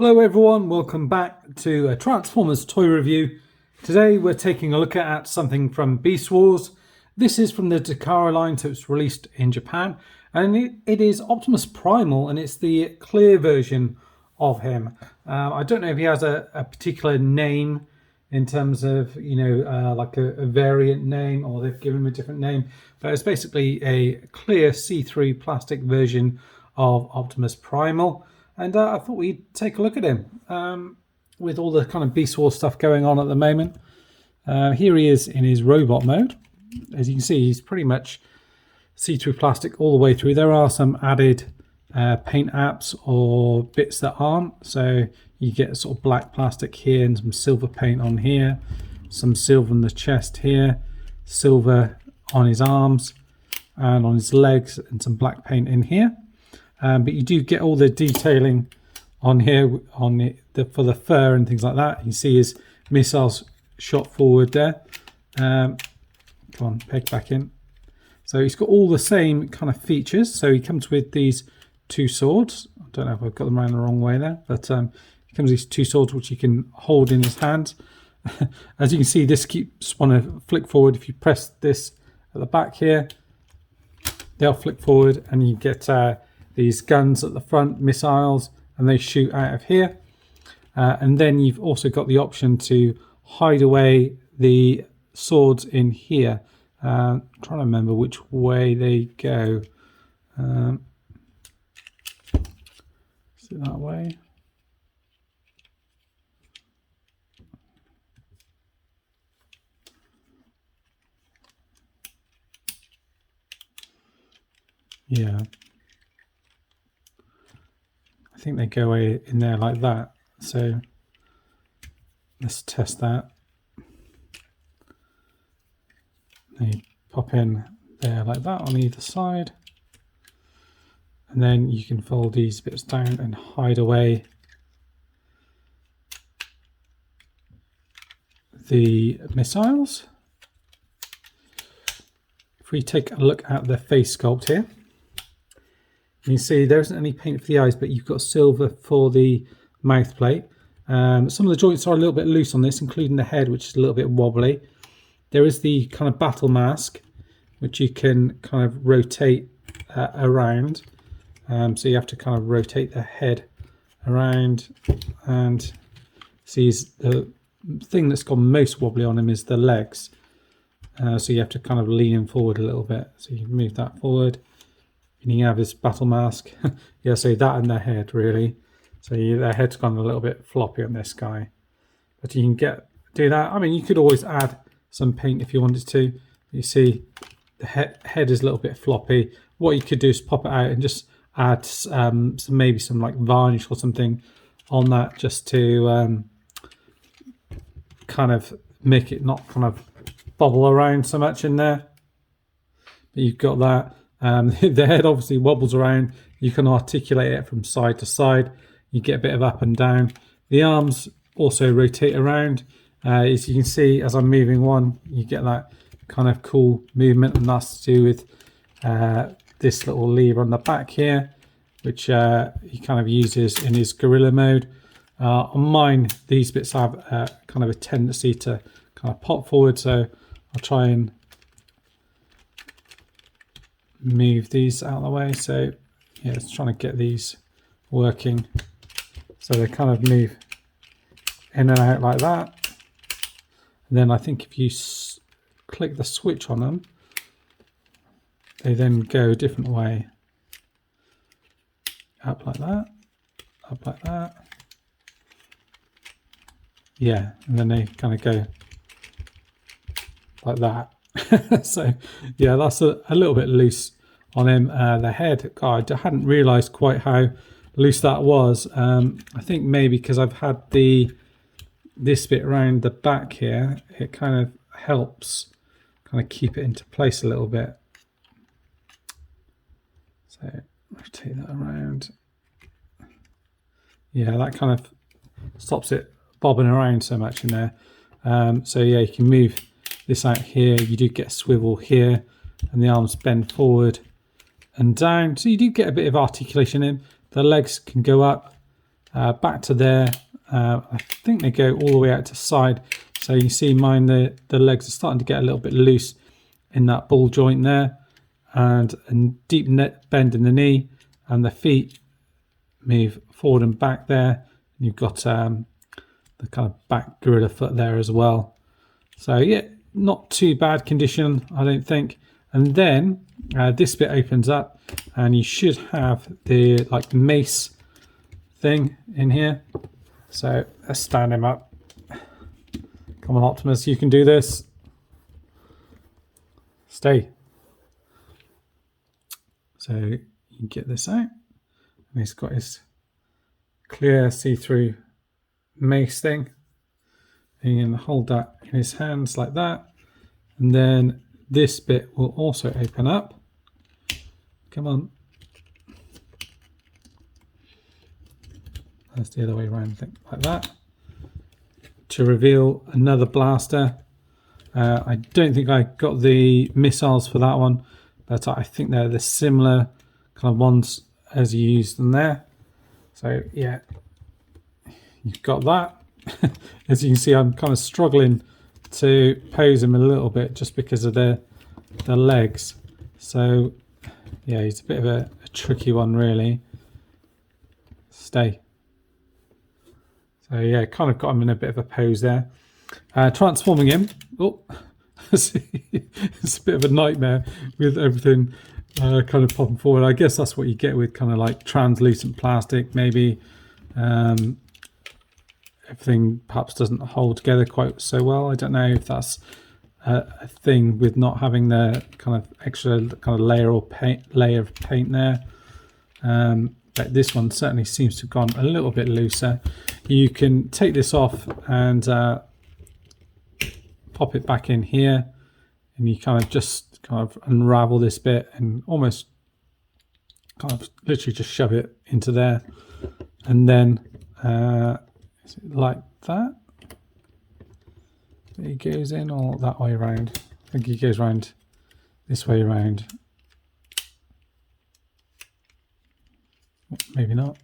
Hello everyone, welcome back to a Transformers toy review. Today we're taking a look at something from Beast Wars. This is from the Takara line, so it's released in Japan, and it is Optimus Primal, and it's the clear version of him. I don't know if he has a particular name in terms of, like a variant name, or they've given him a different name, but it's basically a clear see-through plastic version of Optimus Primal. And I thought we'd take a look at him with all the kind of Beast Wars stuff going on at the moment. Here he is in his robot mode. As you can see, he's pretty much see-through plastic all the way through. There are some added paint apps or bits that aren't. So you get sort of black plastic here and some silver paint on here, some silver on the chest here, silver on his arms and on his legs, and some black paint in here. But you do get all the detailing on here on for the fur and things like that. You see his missiles shot forward there. Come on, peg back in. So he's got all the same kind of features. So he comes with these two swords. I don't know if I've got them around the wrong way there, but he comes with these two swords which he can hold in his hands. As you can see, this keeps want to flick forward. If you press this at the back here, they'll flick forward, and you get these guns at the front, missiles, and they shoot out of here. And then you've also got the option to hide away the swords in here. I'm trying to remember which way they go. Is it that way? Yeah. I think they go in there like that. So let's test that. They pop in there like that on either side. And then you can fold these bits down and hide away the missiles. If we take a look at the face sculpt here, you can see there isn't any paint for the eyes, but you've got silver for the mouth plate. Some of the joints are a little bit loose on this, including the head, which is a little bit wobbly. There is the kind of battle mask, which you can kind of rotate around. So you have to kind of rotate the head around, and see the thing that's gone most wobbly on him is the legs. So you have to kind of lean him forward a little bit. So you move that forward. And you have his battle mask. Yeah, so that and the head, really. So the head's gone a little bit floppy on this guy. But you can do that. I mean, you could always add some paint if you wanted to. You see the head is a little bit floppy. What you could do is pop it out and just add maybe some like varnish or something on that, just to kind of make it not kind of bobble around so much in there. But you've got that. The head obviously wobbles around. You can articulate it from side to side. You get a bit of up and down. The arms also rotate around. As you can see, as I'm moving one, you get that kind of cool movement, and that's to do with this little lever on the back here, which he kind of uses in his gorilla mode. On mine, these bits have kind of a tendency to kind of pop forward, so I'll try and move these out of the way. So yeah, it's trying to get these working, so they kind of move in and out like that. And then I think if you click the switch on them, they then go a different way, up like that, up like that. Yeah, and then they kind of go like that. So yeah, that's a little bit loose on him. The head, God, I hadn't realized quite how loose that was. I think maybe because I've had this bit around the back here, it kind of helps kind of keep it into place a little bit. So rotate that around. Yeah, that kind of stops it bobbing around so much in there. So yeah, you can move this out here. You do get a swivel here, and the arms bend forward and down, so you do get a bit of articulation in. The legs can go up back to there. I think they go all the way out to side. So you see mine, the legs are starting to get a little bit loose in that ball joint there, and a deep bend in the knee, and the feet move forward and back there. And you've got the kind of back gorilla foot there as well. So yeah, not too bad condition, I don't think. And then this bit opens up, and you should have the mace thing in here. So let's stand him up. Come on, Optimus, you can do this. Stay. So you can get this out, and he's got his clear see-through mace thing. And you can hold that in his hands like that, and then this bit will also open up. Come on. That's the other way around, like that, to reveal another blaster. I don't think I got the missiles for that one, but I think they're the similar kind of ones as you used in there. So yeah, you've got that. As you can see, I'm kind of struggling to pose him a little bit just because of the legs. So yeah, he's a bit of a tricky one, really. Stay. So yeah, kind of got him in a bit of a pose there. Transforming him. Oh, it's a bit of a nightmare with everything kind of popping forward. I guess that's what you get with kind of like translucent plastic. Maybe everything perhaps doesn't hold together quite so well. I don't know if that's a thing with not having the kind of extra kind of layer of paint there. But this one certainly seems to have gone a little bit looser. You can take this off and pop it back in here, and you kind of unravel this bit and almost kind of literally just shove it into there, and then is it like that? He goes in, or that way around? I think he goes around this way around. Maybe not.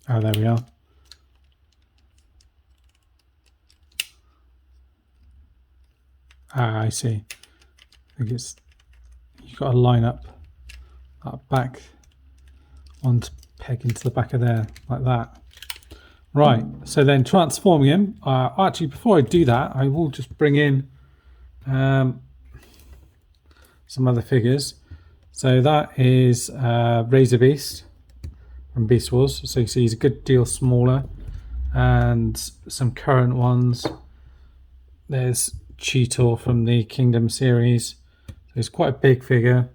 Oh, there we are. Ah, I see. I think it's, you've got to line up that back one peg into the back of there, like that. Right, so then transforming him. Actually, before I do that, I will just bring in some other figures. So that is Razor Beast from Beast Wars. So you see he's a good deal smaller. And some current ones. There's Cheetor from the Kingdom series. So he's quite a big figure.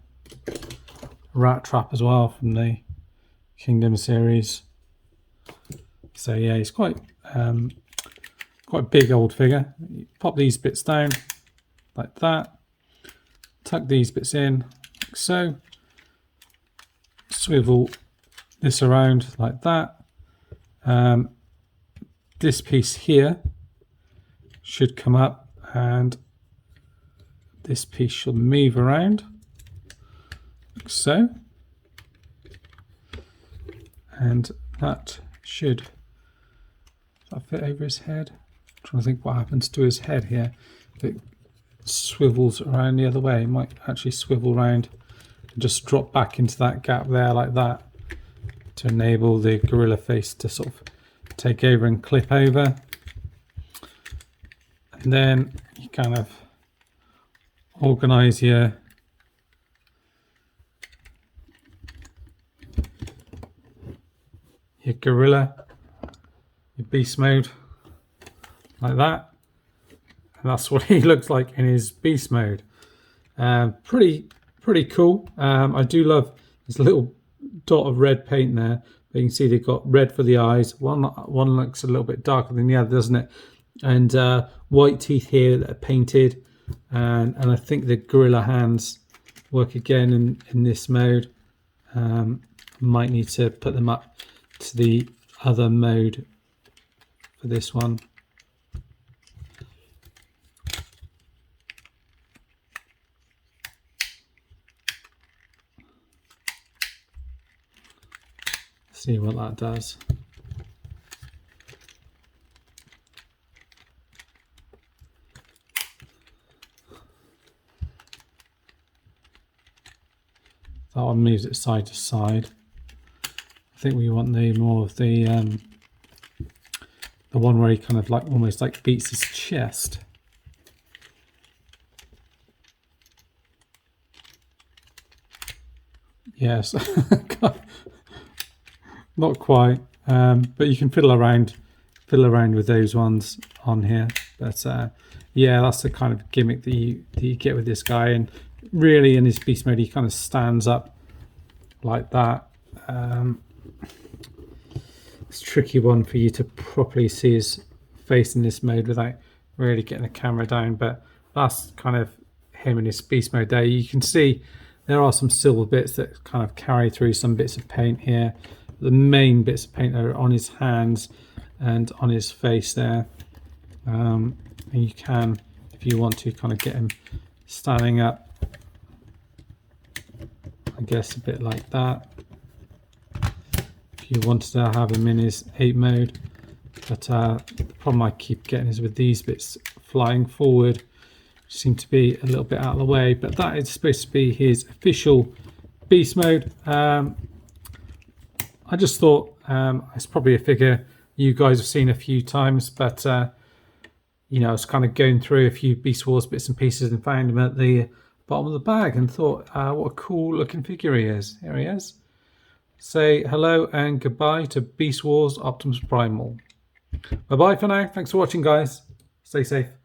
Rat Trap as well from the Kingdom series. So yeah, he's quite a big old figure. You pop these bits down like that. Tuck these bits in like so. Swivel this around like that. This piece here should come up, and this piece should move around like so. And that should fit over his head. I'm trying to think what happens to his head here. If it swivels around the other way, it might actually swivel around and just drop back into that gap there like that to enable the gorilla face to sort of take over and clip over. And then you kind of organize your gorilla, your beast mode, like that. And that's what he looks like in his beast mode. Pretty cool. I do love this little dot of red paint there. But you can see they've got red for the eyes. One looks a little bit darker than the other, doesn't it? And white teeth here that are painted. And I think the gorilla hands work again in this mode. Might need to put them up to the other mode for this one. See what that does. That one moves it side to side. I think we want the more of the one where he kind of like almost like beats his chest. Yes, not quite, but you can fiddle around with those ones on here. But yeah, that's the kind of gimmick that you get with this guy. And really, in his beast mode, he kind of stands up like that. It's a tricky one for you to properly see his face in this mode without really getting the camera down, but that's kind of him in his beast mode there. You can see there are some silver bits that kind of carry through some bits of paint here. The main bits of paint are on his hands and on his face there. And you can, if you want to, kind of get him standing up, I guess a bit like that. You wanted to have him in his 8 mode, but the problem I keep getting is with these bits flying forward, seem to be a little bit out of the way. But that is supposed to be his official beast mode. I just thought it's probably a figure you guys have seen a few times, but you know, I was kind of going through a few Beast Wars bits and pieces and found him at the bottom of the bag and thought, what a cool looking figure he is. Here he is. Say hello and goodbye to Beast Wars Optimus Primal. Bye bye for now. Thanks for watching, guys. Stay safe.